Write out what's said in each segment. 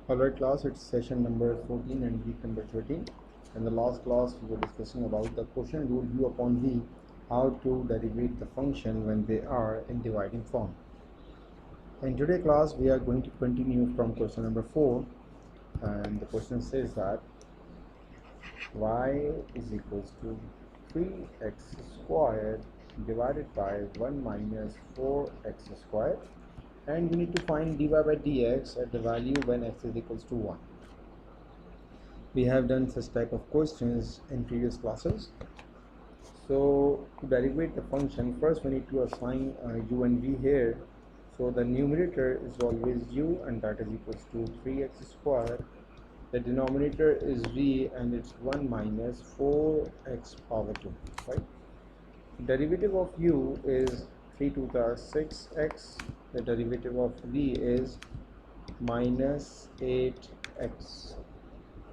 Alright class, it's session number 14 and week number 13. In the last class we were discussing about the quotient rule u upon v, how to derivate the function when they are in dividing form. In today's class we are going to continue from question number 4, and the question says that y is equals to 3x squared divided by 1 minus 4x squared, and we need to find dy by dx at the value when x is equals to 1. We have done such type of questions in previous classes. So to derivate the function, first we need to assign u and v here. So the numerator is always u, and that is equals to 3x squared. The denominator is v, and it's 1 minus 4x power 2, right? The derivative of u is 3 to the 6x. The derivative of v is minus 8x.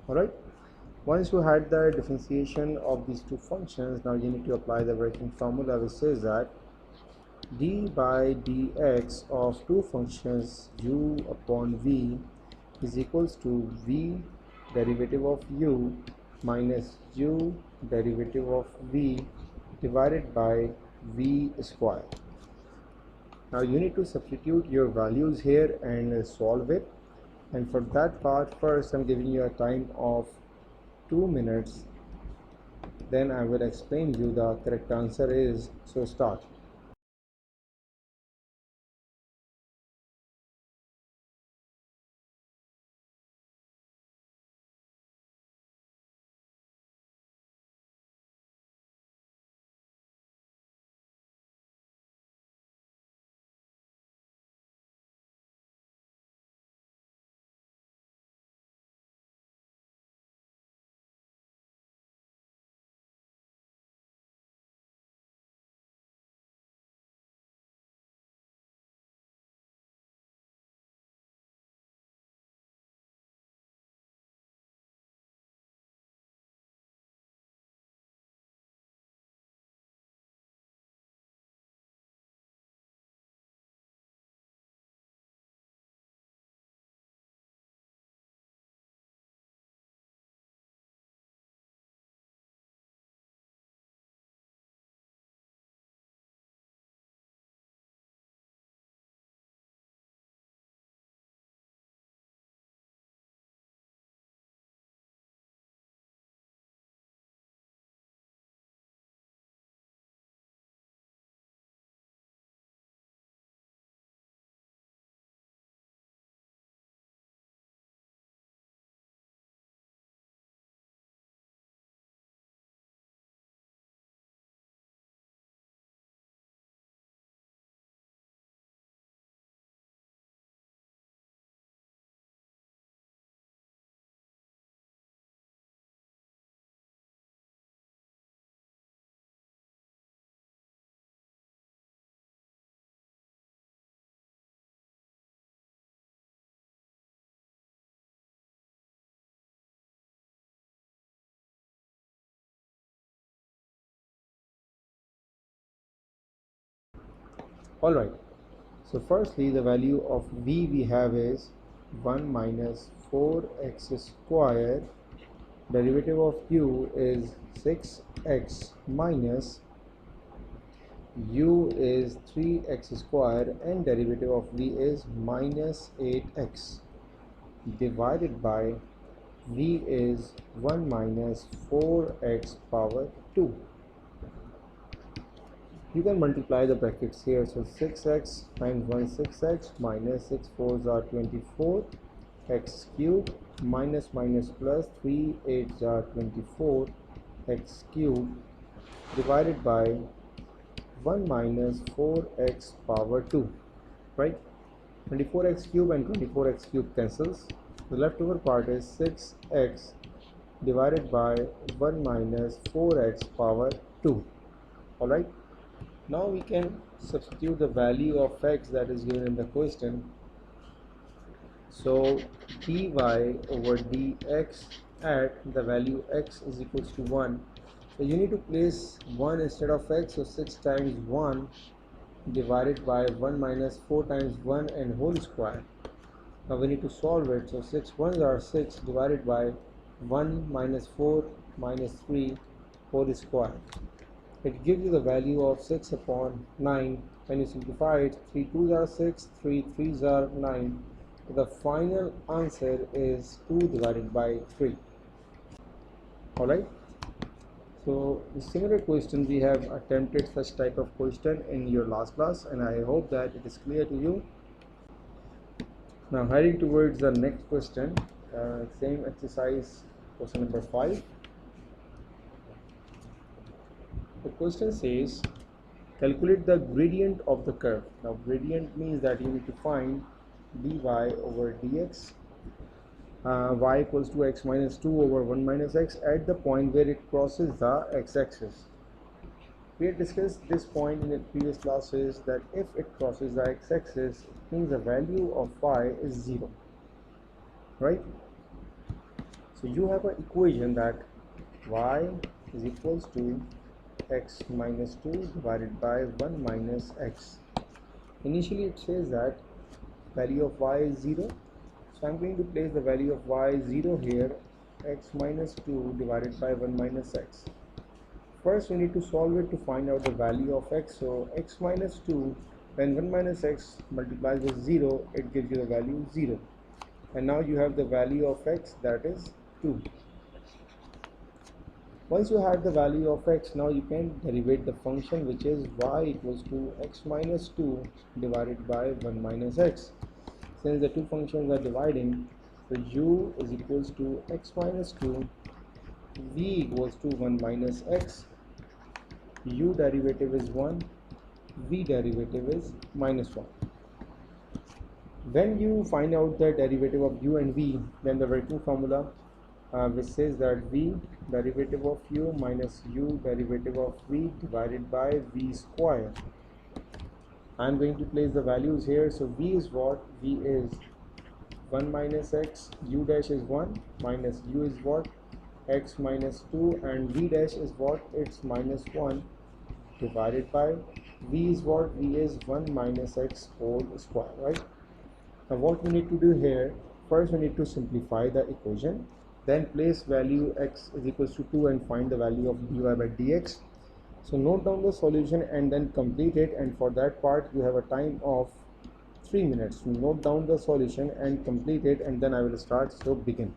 Alright, once you had the differentiation of these two functions, now you need to apply the working formula, which says that d by dx of two functions u upon v is equals to v derivative of u minus u derivative of v divided by v square. Now you need to substitute your values here and solve it, and for that part first I'm giving you a time of 2 minutes, then I will explain you the correct answer is. So start. Alright, so firstly the value of v we have is 1 minus 4x squared. Derivative of u is 6x minus u is 3x squared, and derivative of v is minus 8x divided by v is 1 minus 4x power 2. You can multiply the brackets here, so 6x times 1 6x minus 6 4s are 24 x cube minus minus plus 3 8s are 24 x cube divided by 1 minus 4x power 2, right? 24x cube and 24x cube cancels. The leftover part is 6x divided by 1 minus 4x power 2. Alright, now we can substitute the value of x that is given in the question. So dy over dx at the value x is equals to 1. So you need to place 1 instead of x, so 6 times 1 divided by 1 minus 4 times 1 and whole square. Now we need to solve it. So 6 ones are 6 divided by 1 minus 4 minus 3 whole square. It gives you the value of 6 upon 9. When you simplify it, 3 2s are 6, 3 3s are 9. So the final answer is 2 divided by 3. Alright. So the similar question we have attempted such type of question in your last class, and I hope that it is clear to you. Now heading towards the next question, same exercise, question number 5. The question says, calculate the gradient of the curve. Now gradient means that you need to find dy over dx, y equals to x minus 2 over 1 minus x at the point where it crosses the x-axis. We had discussed this point in the previous classes that if it crosses the x-axis, it means the value of y is 0, right? So you have an equation that y is equals to x minus 2 divided by 1 minus x. Initially it says that value of y is 0, so I'm going to place the value of y 0 here, x minus 2 divided by 1 minus x. First we need to solve it to find out the value of x. So x minus 2, when 1 minus x multiplies with 0, it gives you the value 0, and now you have the value of x, that is 2. Once you have the value of x, now you can derivate the function, which is y equals to x minus 2 divided by 1 minus x. Since the two functions are dividing, so u is equals to x minus 2, v equals to 1 minus x, u derivative is 1, v derivative is minus 1. When you find out the derivative of u and v, then the working formula which says that v derivative of u minus u derivative of v divided by v square. I'm going to place the values here. So v is what? V is 1 minus x, u dash is 1, minus u is what? X minus 2, and v dash is what? It's minus 1 divided by v is what? V is 1 minus x whole square, right? Now what we need to do here, first we need to simplify the equation, then place value x is equals to 2 and find the value of dy by dx. So note down the solution and then complete it, and for that part you have a time of 3 minutes. Note down the solution and complete it, and then I will start. So begin.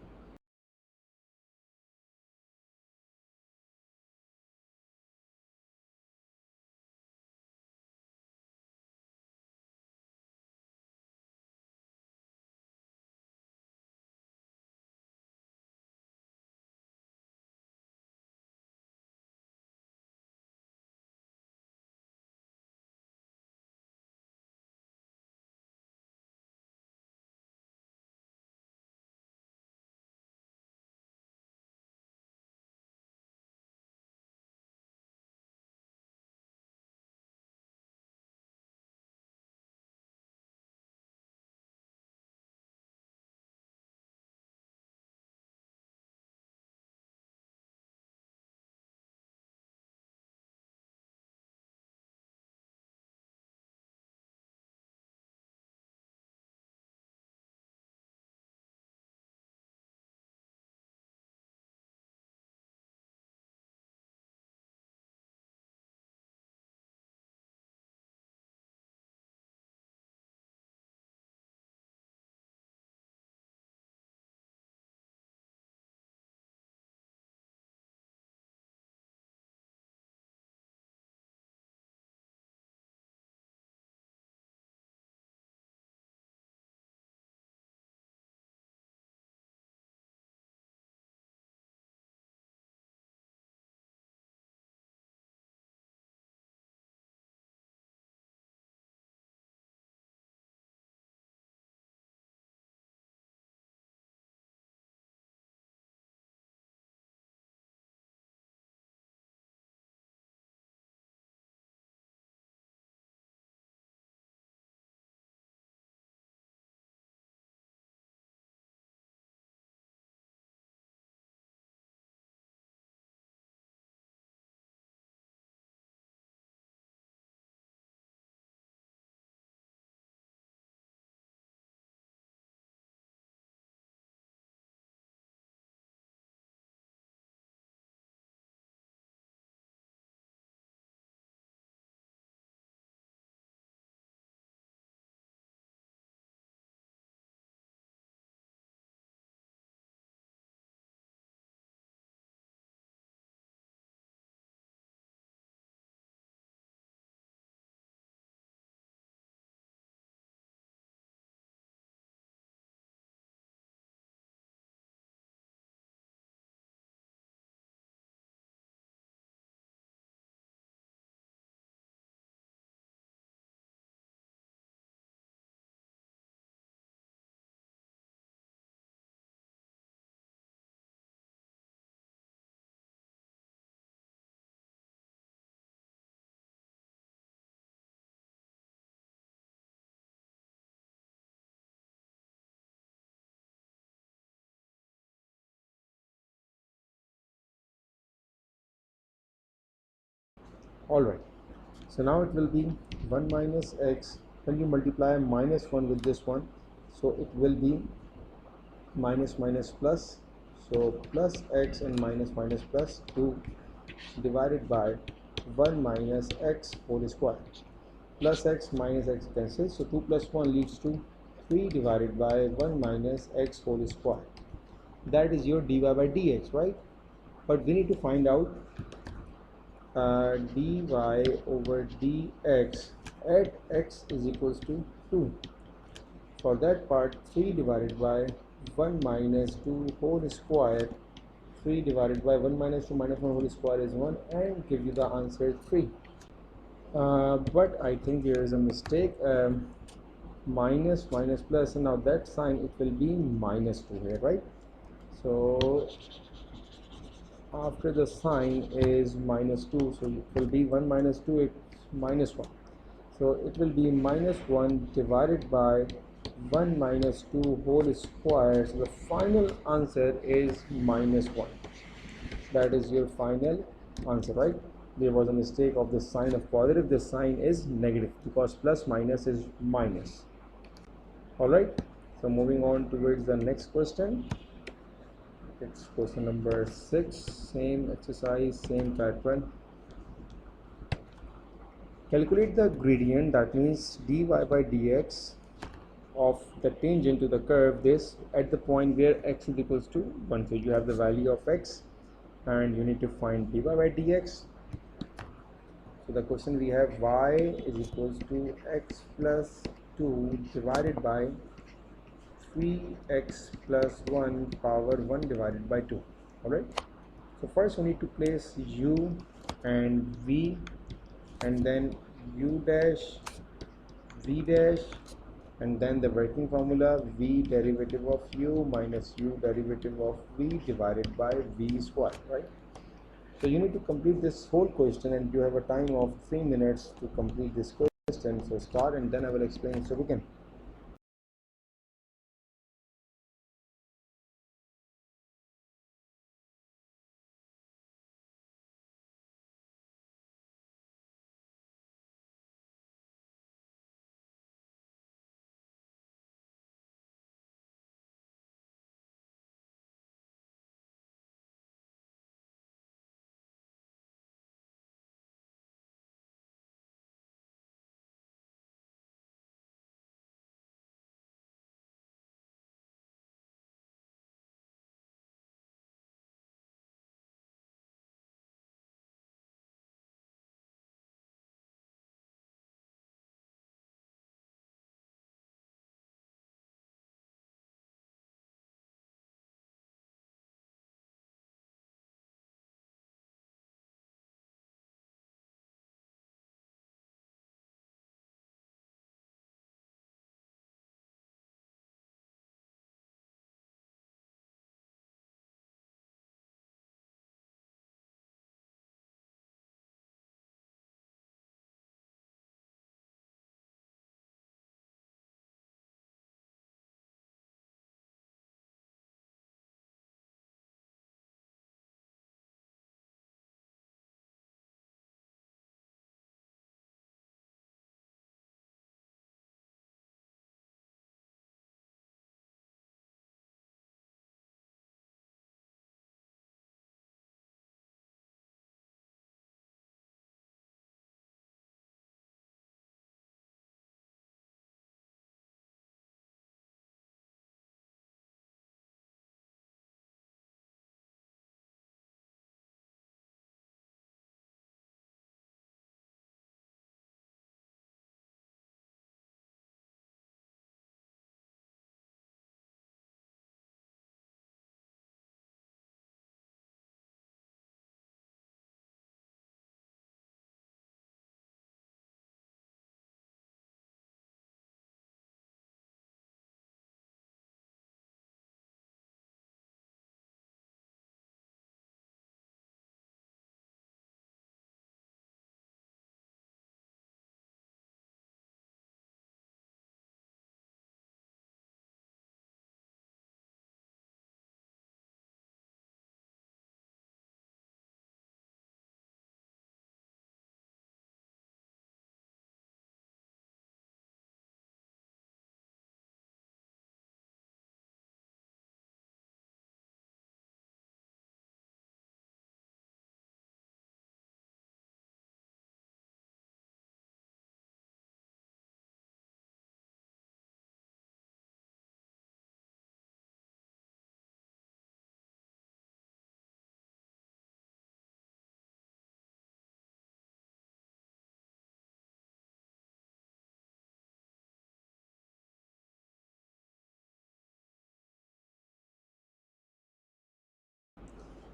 Alright, so now it will be 1 minus x. When you multiply minus 1 with this one, so it will be minus minus plus, so plus x and minus minus plus 2 divided by 1 minus x whole square. Plus x minus x cancels, so 2 plus 1 leads to 3 divided by 1 minus x whole square. That is your dy by dx, right? But we need to find out dy over dx at x is equals to 2. For that part, 3 divided by 1 minus 2 whole square, 3 divided by 1 minus 2 minus 1 whole square is 1, and give you the answer 3. But I think there is a mistake. Minus minus plus, and now that sign it will be minus 2 here, right? So after the sign is minus 2, so it will be 1 minus 2, it's minus 1. So it will be minus 1 divided by 1 minus 2 whole square. So the final answer is minus 1. That is your final answer, right? There was a mistake of the sign of positive. The sign is negative because plus minus is minus. Alright, so moving on towards the next question. It's question number 6. Same exercise, same pattern. Calculate the gradient, that means dy by dx of the tangent to the curve this at the point where x is equals to 1. So you have the value of x and you need to find dy by dx. So the question we have, y is equals to x plus 2 divided by 3x plus 1 power 1 divided by 2. Alright, so first we need to place u and v, and then u dash, v dash, and then the working formula, v derivative of u minus u derivative of v divided by v square, right? So you need to complete this whole question, and you have a time of 3 minutes to complete this question. So start, and then I will explain. So begin.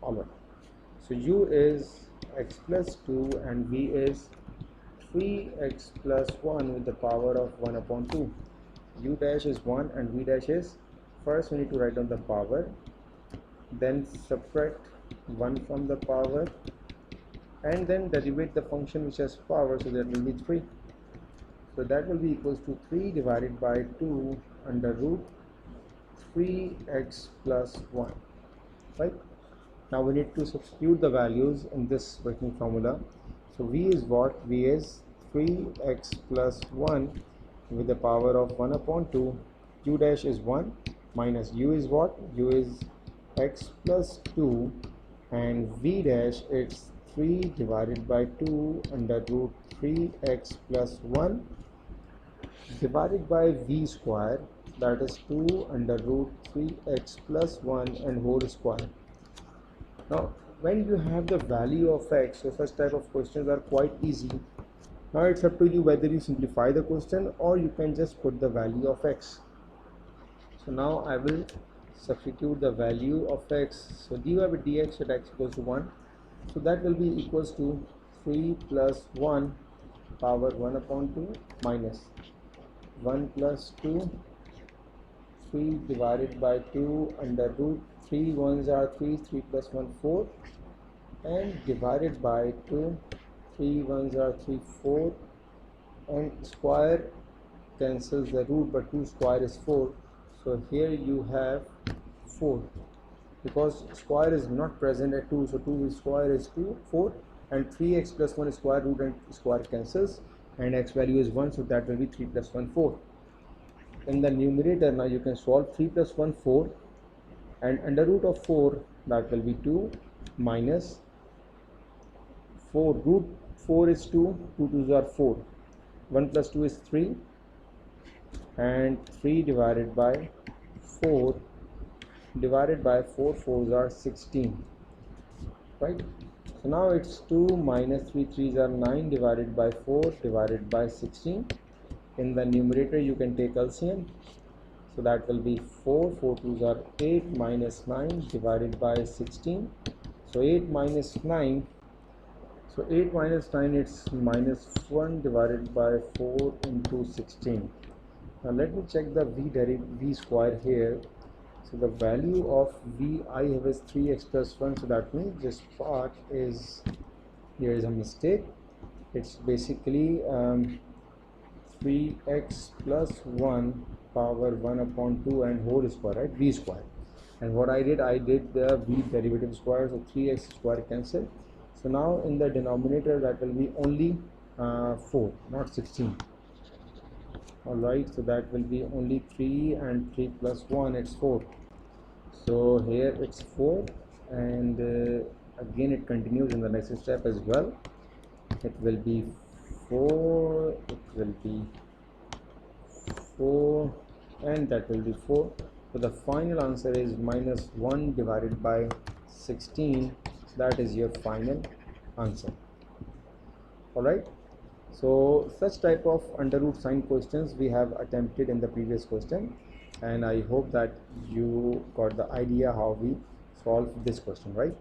Alright, so u is x plus 2 and v is 3x plus 1 with the power of 1 upon 2. U dash is 1 and v dash is, first we need to write down the power, then subtract 1 from the power, and then derivate the function which has power, so that will be 3. So that will be equals to 3 divided by 2 under root 3x plus 1, right? Now we need to substitute the values in this working formula. So v is what? V is 3x plus 1 with the power of 1 upon 2. U dash is 1 minus u is what? U is x plus 2 and v dash is 3 divided by 2 under root 3x plus 1 divided by v square, that is 2 under root 3x plus 1 and whole square. Now when you have the value of x, so such type of questions are quite easy. Now it's up to you whether you simplify the question or you can just put the value of x. So now I will substitute the value of x. So dy by dx at x equals to 1, so that will be equals to 3 plus 1 power 1 upon 2 minus 1 plus 2, 3 divided by 2 under root 3 ones are 3, 3 plus 1 4, and divided by 2, 3 ones are 3 4, and square cancels the root, but 2 square is 4, so here you have 4, because square is not present at 2, so 2 square is 2 4, and 3x plus 1 square root and square cancels, and x value is 1, so that will be 3 plus 1 4. In the numerator now you can solve 3 plus 1 4, and under root of 4, that will be 2 minus 4, root 4 is 2, 2 2s are 4, 1 plus 2 is 3, and 3 divided by 4 divided by 4 4s are 16, right? So now it's 2 minus 3 3s are 9 divided by 4 divided by 16. In the numerator you can take LCM, so that will be 4 4 2s are 8 minus 9 divided by 16, so 8 minus 9, so 8 minus 9, it's minus 1 divided by 4 into 16. Now let me check the v square here. So the value of v I have is 3x plus 1, so that means this part is, here is a mistake, it's basically 3x plus 1 power 1 upon 2 and whole square, right? V square. And what I did the v derivative square, so 3x square cancel. So now in the denominator that will be only 4, not 16. Alright, so that will be only 3, and 3 plus 1, it's 4. So here it's 4, and again it continues in the next step as well. It will be 4, it will be 4, and that will be 4. So the final answer is minus 1 divided by 16. So that is your final answer. Alright, so such type of under root sign questions we have attempted in the previous question, and I hope that you got the idea how we solve this question, right?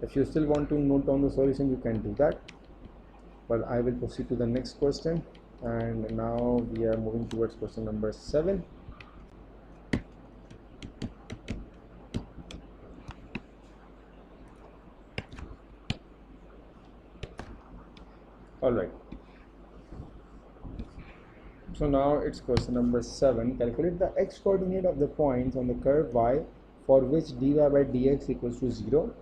If you still want to note down the solution, you can do that, but I will proceed to the next question. And now we are moving towards question number 7. Alright, so now it's question number 7. Calculate the x coordinate of the points on the curve y for which dy by dx equals to 0.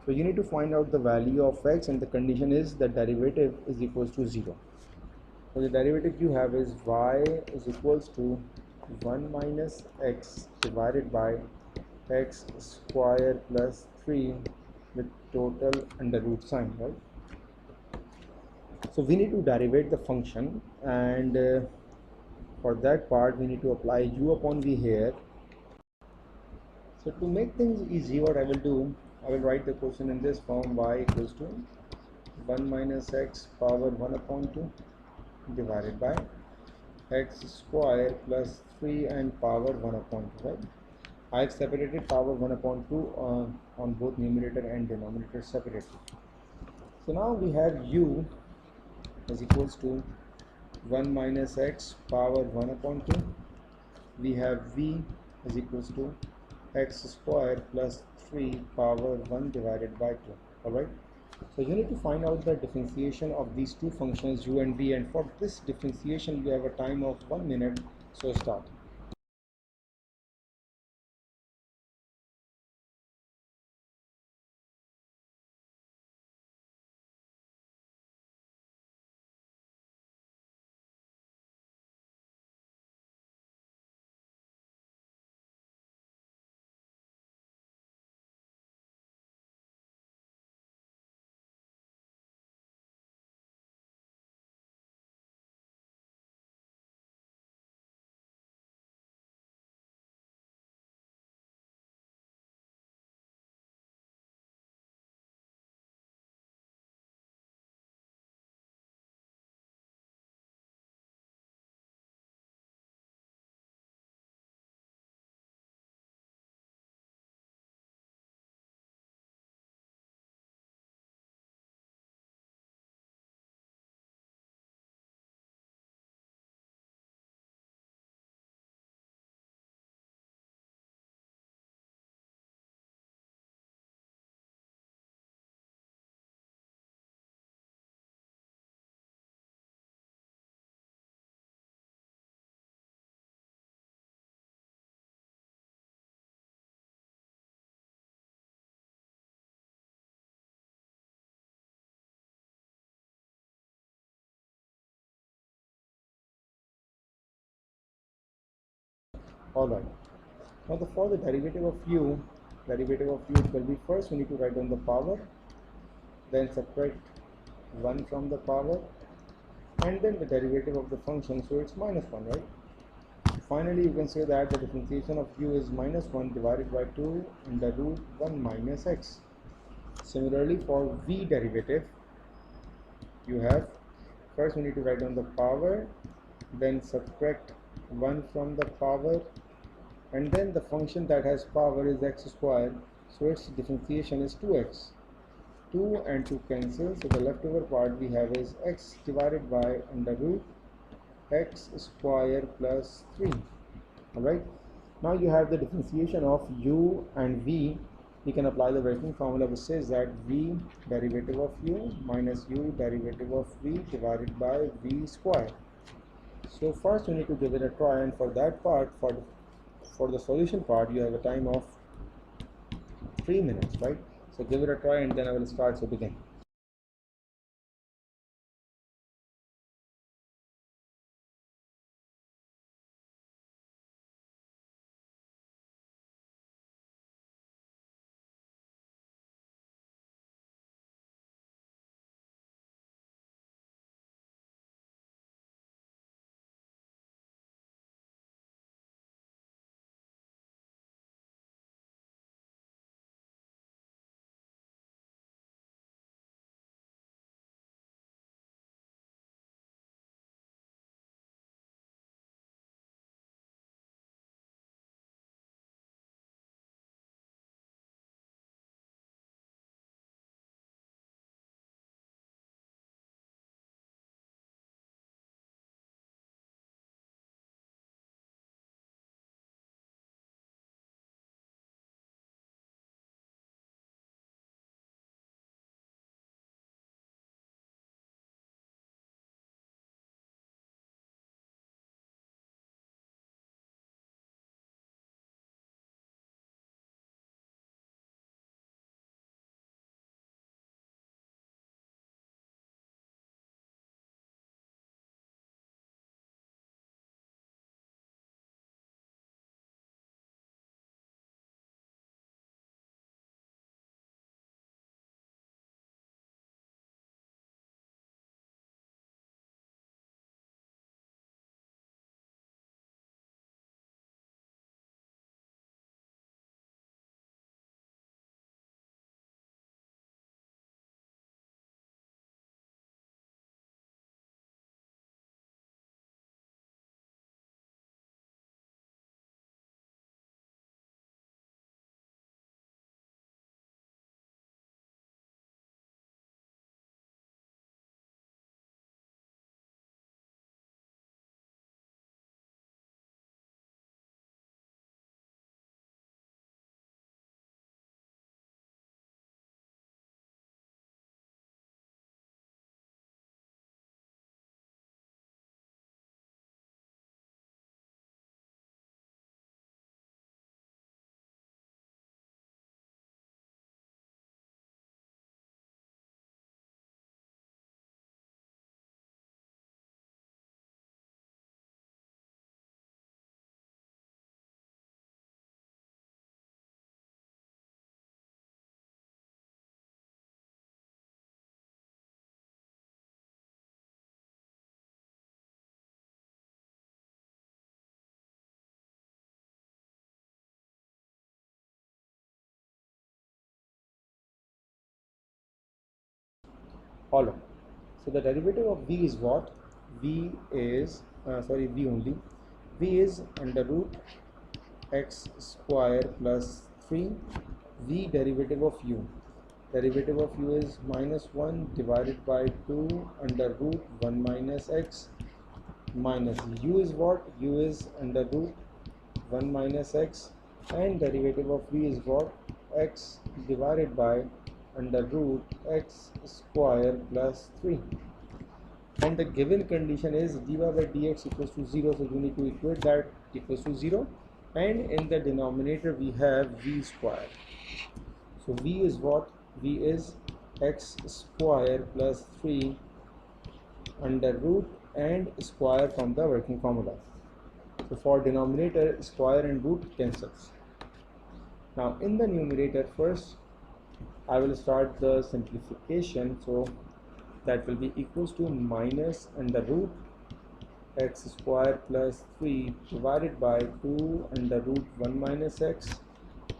So you need to find out the value of x, and the condition is the derivative is equals to 0. So the derivative you have is y is equals to 1 minus x divided by x square plus 3 with total under root sign, right? So we need to derivate the function, and for that part we need to apply u upon v here. So to make things easy, what I will do, I will write the question in this form: y equals to 1 minus x power 1 upon 2 divided by x square plus 3 and power 1 upon 2, right? I have separated power 1 upon 2 on both numerator and denominator separately. So now we have u is equals to 1 minus x power 1 upon 2. We have v is equals to x square plus 3 power 1 divided by 2. Alright. So you need to find out the differentiation of these two functions u and v, and for this differentiation you have a time of 1 minute. So start. Alright. Now for the derivative of u, it will be, first we need to write down the power, then subtract 1 from the power, and then the derivative of the function, so it's minus 1, right? Finally, you can say that the differentiation of u is minus 1 divided by 2 under root 1 minus x. Similarly, for v derivative, you have, first we need to write down the power, then subtract 1 from the power, and then the function that has power is x squared, so its differentiation is 2x. 2 and 2 cancel, so the leftover part we have is x divided by under root x square plus 3. Alright, now you have the differentiation of u and v. You can apply the working formula, which says that v derivative of u minus u derivative of v divided by v square. So first you need to give it a try, and for that part, for the solution part, you have a time of 3 minutes, right? So give it a try and then I will start. So begin. Alright, so the derivative of v is what? V is v only. V is under root x square plus 3. V derivative of u. Derivative of u is minus 1 divided by 2 under root 1 minus x minus u is what? U is under root 1 minus x, and derivative of v is what? X divided by under root x square plus 3. And the given condition is dy by dx equals to 0, so you need to equate that equals to 0, and in the denominator we have v square. So v is what? V is x square plus 3 under root and square from the working formula. So for denominator, square and root cancels. Now in the numerator, first I will start the simplification. So that will be equals to minus under root x square plus 3 divided by 2 under root 1 minus x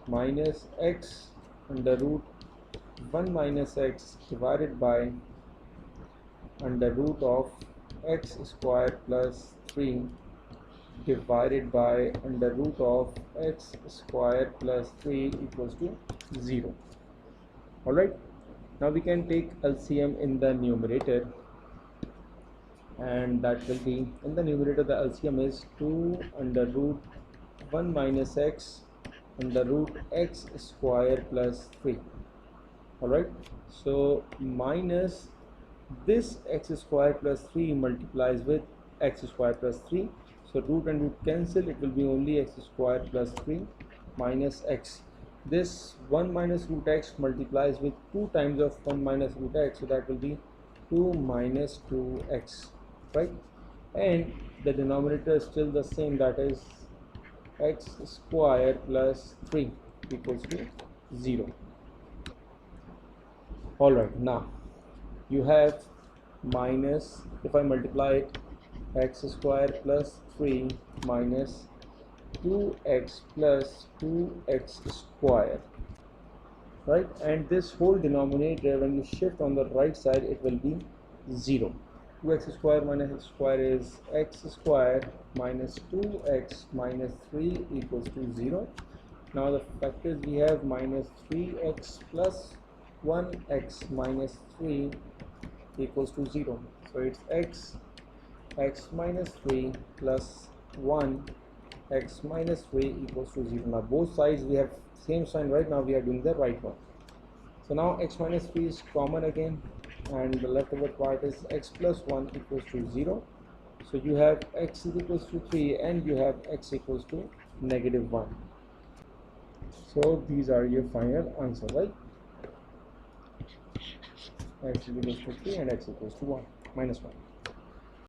minus x under root 1 minus x divided by under root of x square plus 3 divided by under root of x square plus 3 equals to 0. Alright, now we can take LCM in the numerator, and that will be in the numerator the LCM is 2 under root 1 minus x under root x square plus 3. Alright, so minus this x square plus 3 multiplies with x square plus 3, so root and root cancel, it will be only x square plus 3 minus x. This 1 minus root x multiplies with 2 times of 1 minus root x, so that will be 2 minus 2x, right? And the denominator is still the same, that is x square plus 3 equals to 0. Alright, now you have minus, if I multiply it, x square plus 3 minus 2x plus 2x square, right? And this whole denominator, when you shift on the right side, it will be 0. 2x square minus x square is x square minus 2x minus 3 equals to 0. Now the factors we have minus 3x plus 1x minus 3 equals to 0. So it's x minus 3 plus 1 x minus 3 equals to 0. Now both sides we have same sign, right? Now we are doing the right one. So now x minus 3 is common again, and the leftover part is x plus 1 equals to 0. So you have x is equals to 3 and you have x equals to negative 1. So these are your final answer, right? X is equals to 3 and x equals to 1 minus 1.